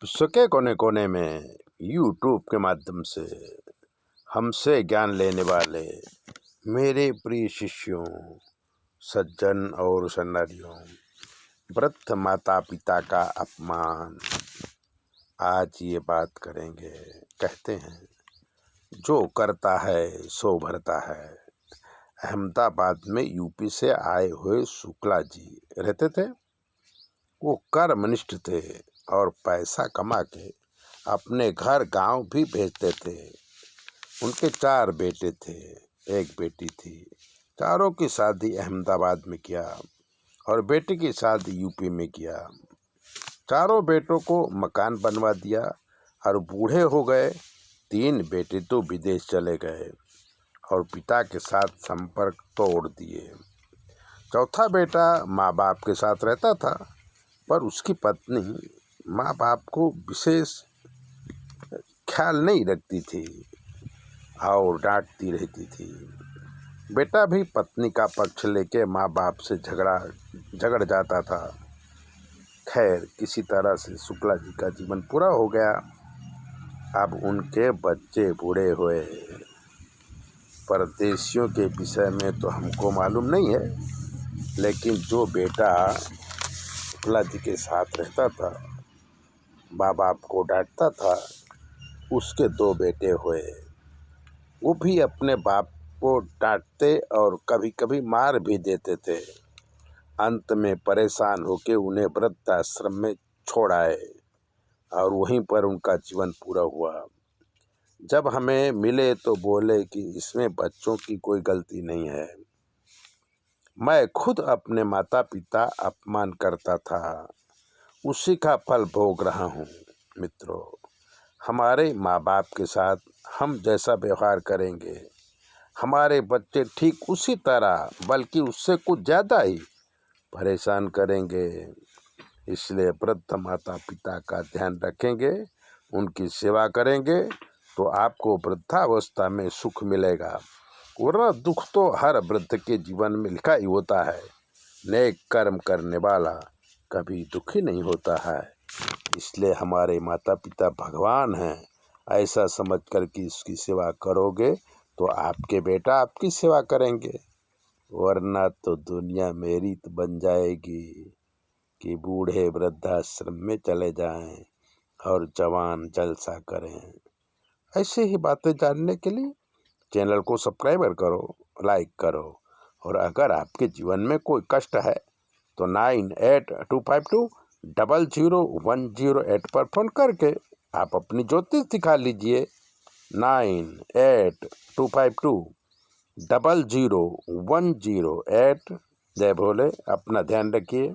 विश्व के कोने कोने में यूट्यूब के माध्यम से हमसे ज्ञान लेने वाले मेरे प्रिय शिष्यों, सज्जन और सन्नारियों, वृद्ध माता पिता का अपमान, आज ये बात करेंगे। कहते हैं जो करता है सो भरता है। अहमदाबाद में यूपी से आए हुए शुक्ला जी रहते थे। वो कर्मनिष्ठ थे और पैसा कमा के अपने घर गांव भी भेजते थे। उनके 4 बेटे थे, 1 बेटी थी। चारों की शादी अहमदाबाद में किया और बेटी की शादी यूपी में किया। चारों बेटों को मकान बनवा दिया और बूढ़े हो गए। 3 बेटे तो विदेश चले गए और पिता के साथ संपर्क तोड़ दिए। चौथा बेटा माँ बाप के साथ रहता था, पर उसकी पत्नी माँ बाप को विशेष ख्याल नहीं रखती थी और डांटती रहती थी। बेटा भी पत्नी का पक्ष लेके माँ बाप से झगड़ जाता था। खैर, किसी तरह से शुक्ला जी का जीवन पूरा हो गया। अब उनके बच्चे बूढ़े हुए। परदेशियों के विषय में तो हमको मालूम नहीं है, लेकिन जो बेटा शुक्ला जी के साथ रहता था, माँ बाप को डांटता था, उसके 2 बेटे हुए। वो भी अपने बाप को डांटते और कभी कभी मार भी देते थे। अंत में परेशान होकर उन्हें वृद्धाश्रम में छोड़ आए और वहीं पर उनका जीवन पूरा हुआ। जब हमें मिले तो बोले कि इसमें बच्चों की कोई गलती नहीं है। मैं खुद अपने माता पिता अपमान करता था, उसी का फल भोग रहा हूँ। मित्रों, हमारे माँ बाप के साथ हम जैसा व्यवहार करेंगे, हमारे बच्चे ठीक उसी तरह बल्कि उससे कुछ ज़्यादा ही परेशान करेंगे। इसलिए वृद्ध माता पिता का ध्यान रखेंगे, उनकी सेवा करेंगे तो आपको वृद्धावस्था में सुख मिलेगा। वरना दुख तो हर वृद्ध के जीवन में लिखा ही होता है। नेक कर्म करने वाला कभी दुखी नहीं होता है। इसलिए हमारे माता पिता भगवान हैं, ऐसा समझ कर कि इसकी सेवा करोगे तो आपके बेटा आपकी सेवा करेंगे। वरना तो दुनिया मेरी तो बन जाएगी कि बूढ़े वृद्धाश्रम में चले जाएं और जवान जलसा करें। ऐसे ही बातें जानने के लिए चैनल को सब्सक्राइब करो, लाइक करो। और अगर आपके जीवन में कोई कष्ट है तो 9825200108 पर फोन करके आप अपनी ज्योतिष दिखा लीजिए। 9825200108। जय भोले। अपना ध्यान रखिए।